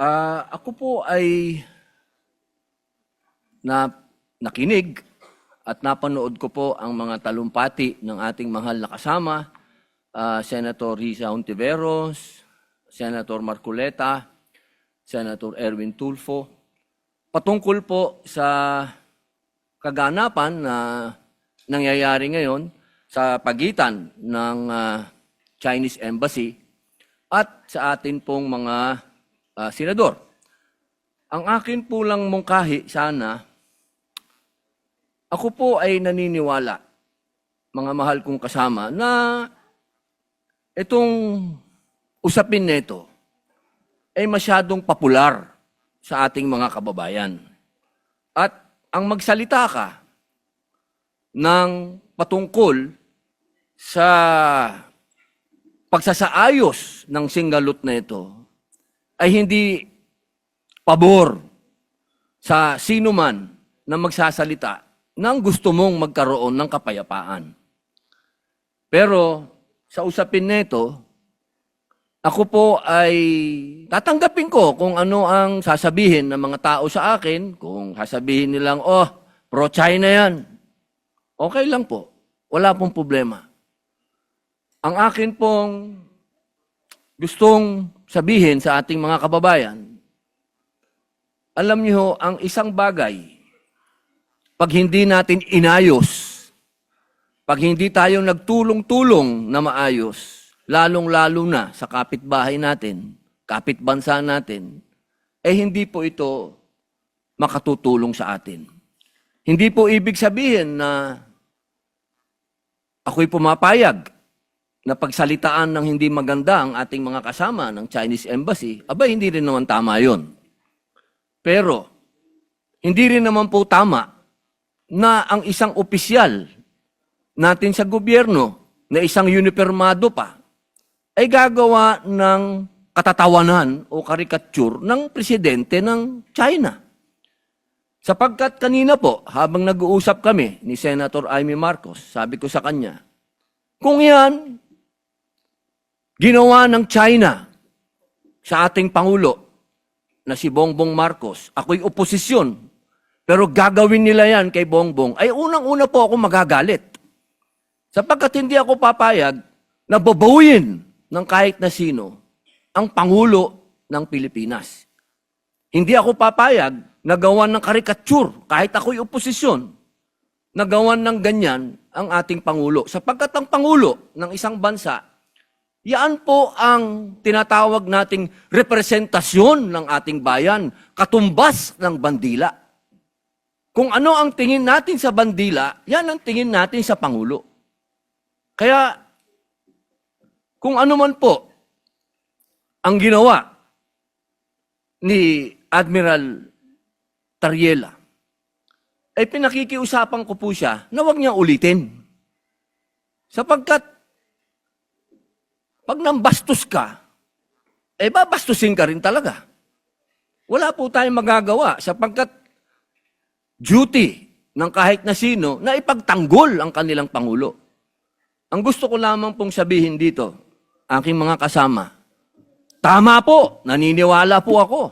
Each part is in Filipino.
Ako po ay nakinig at napanood ko po ang mga talumpati ng ating mahal na kasama, Senator Risa Hontiveros, Senator Marcoleta, Senator Erwin Tulfo, patungkol po sa kaganapan na nangyayari ngayon sa pagitan ng Chinese Embassy at sa atin pong mga senador. Ang akin po lang mungkahi sana, ako po ay naniniwala, mga mahal kong kasama, na itong usapin nito ay masyadong popular sa ating mga kababayan. At ang magsalita ka ng patungkol sa pagsasaayos ng singgalot na ito ay hindi pabor sa sino man na magsasalita ng gusto mong magkaroon ng kapayapaan. Pero sa usapin nito, ako po ay tatanggapin ko kung ano ang sasabihin ng mga tao sa akin. Kung sasabihin nilang, pro-China yan. Okay lang po. Wala pong problema. Ang akin pong gustong sabihin sa ating mga kababayan, alam niyo, ang isang bagay, pag hindi natin inayos, pag hindi tayo nagtulong-tulong na maayos, lalong-lalo na sa kapitbahay natin, kapitbansa natin, hindi po ito makatutulong sa atin. Hindi po ibig sabihin na ako'y pumapayag na pagsalitaan ng hindi maganda ang ating mga kasama ng Chinese Embassy, hindi rin naman tama yun. Pero, hindi rin naman po tama na ang isang opisyal natin sa gobyerno, na isang unipermado pa, ay gagawa ng katatawanan o karikature ng presidente ng China. Sapagkat kanina po, habang nag-uusap kami ni Senator Amy Marcos, sabi ko sa kanya, kung yan, ginawa ng China sa ating Pangulo na si Bongbong Marcos, ako'y oposisyon, pero gagawin nila yan kay Bongbong, ay unang-una po ako magagalit. Sapagkat hindi ako papayag na babawin ng kahit na sino ang Pangulo ng Pilipinas. Hindi ako papayag na gawan ng karikature, kahit ako'y oposisyon, na gawan ng ganyan ang ating Pangulo. Sapagkat ang Pangulo ng isang bansa, yan po ang tinatawag nating representasyon ng ating bayan, katumbas ng bandila. Kung ano ang tingin natin sa bandila, yan ang tingin natin sa Pangulo. Kaya, kung ano man po ang ginawa ni Admiral Tariela, ay pinakikiusapan ko po siya na huwag niyang ulitin. Sapagkat, pag nambastos ka, babastusin ka rin talaga. Wala po tayong magagawa sapagkat duty ng kahit na sino na ipagtanggol ang kanilang Pangulo. Ang gusto ko lamang pong sabihin dito, aking mga kasama, tama po, naniniwala po ako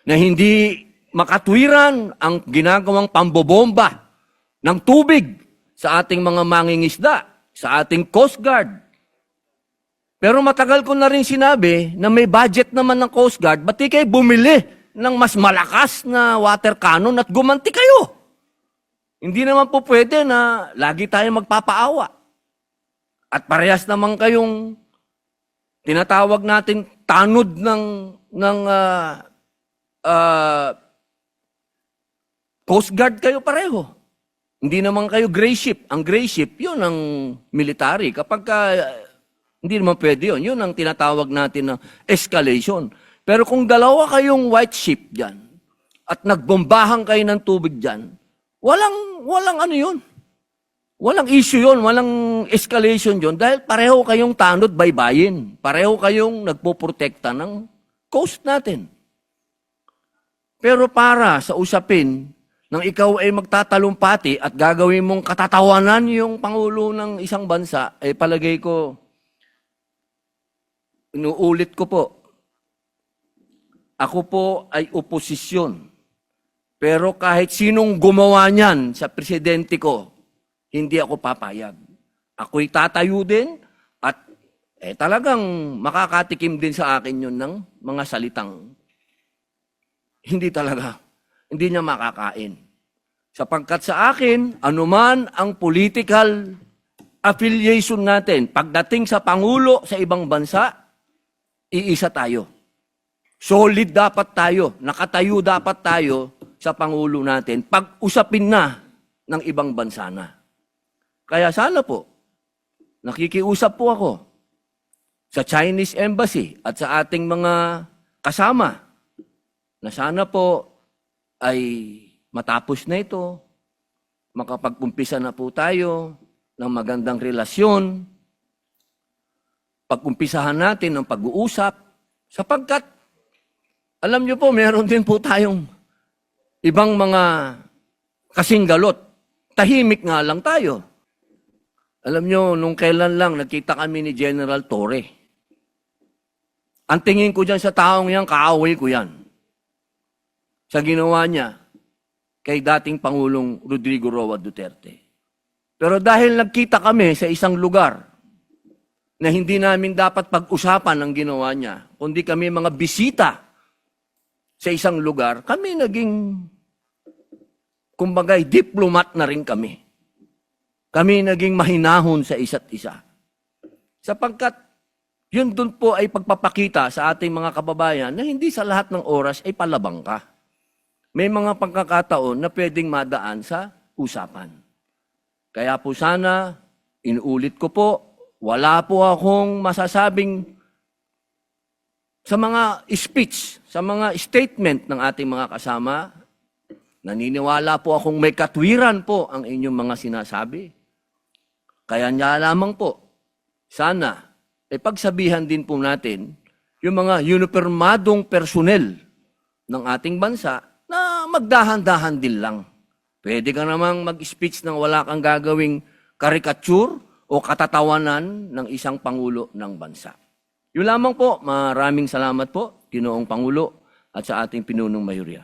na hindi makatwiran ang ginagawang pambobomba ng tubig sa ating mga mangingisda, sa ating Coast Guard. Pero matagal ko na rin sinabi na may budget naman ng Coast Guard, ba't di kayo bumili ng mas malakas na water cannon at gumanti kayo? Hindi naman po pwede na lagi tayo magpapaawa. At parehas naman kayong tinatawag natin tanod ng Coast Guard kayo pareho. Hindi naman kayo gray ship. Ang gray ship, yun ang military. Kapag hindi naman pwede yun. Yun ang tinatawag natin na escalation. Pero kung dalawa kayong white ship dyan, at nagbombahan kayo ng tubig dyan, walang ano yun. Walang issue yun, walang escalation yun, dahil pareho kayong tanod baybayin. Pareho kayong nagpoprotekta ng coast natin. Pero para sa usapin, nang ikaw ay magtatalumpati at gagawin mong katatawanan yung Pangulo ng isang bansa, palagay ko, inuulit ko po, Ako po ay oposisyon. Pero kahit sinong gumawa niyan sa presidente ko, hindi ako papayag. Ako'y tatayo din at talagang makakatikim din sa akin yun ng mga salitang hindi talaga, hindi niya makakain. Sapagkat sa akin, anuman ang political affiliation natin, pagdating sa Pangulo sa ibang bansa, iisa tayo. Solid dapat tayo, nakatayo dapat tayo sa Pangulo natin, pag-usapin na ng ibang bansa na. Kaya sana po, nakikiusap po ako sa Chinese Embassy at sa ating mga kasama na sana po ay matapos na ito, makapag-umpisa na po tayo ng magandang relasyon, pag-umpisahan natin ng pag-uusap, sapagkat, alam niyo po, meron din po tayong ibang mga kasinggalot. Tahimik nga lang tayo. Alam niyo, nung kailan lang, nakita kami ni General Torre. Ang tingin ko dyan sa taong yan, kaaway ko yan. Sa ginawa niya kay dating Pangulong Rodrigo Roa Duterte. Pero dahil nagkita kami sa isang lugar na hindi namin dapat pag-usapan ang ginawa niya, kundi kami mga bisita sa isang lugar, kami naging, kumbagay, diplomat na rin kami. Kami naging mahinahon sa isa't isa. Sapagkat, yun dun po ay pagpapakita sa ating mga kababayan na hindi sa lahat ng oras ay palabang ka. May mga pagkakataon na pwedeng madaan sa usapan. Kaya po sana, inuulit ko po, wala po akong masasabing sa mga speech, sa mga statement ng ating mga kasama. Naniniwala po akong may katwiran po ang inyong mga sinasabi. Kaya niya lamang po, sana, pagsabihan din po natin yung mga unipermadong personel ng ating bansa na magdahan-dahan din lang. Pwede ka namang mag-speech nang wala kang gagawing karikature o katatawanan ng isang Pangulo ng bansa. Yun lamang po, maraming salamat po, Ginoong Pangulo at sa ating pinunong mayurya.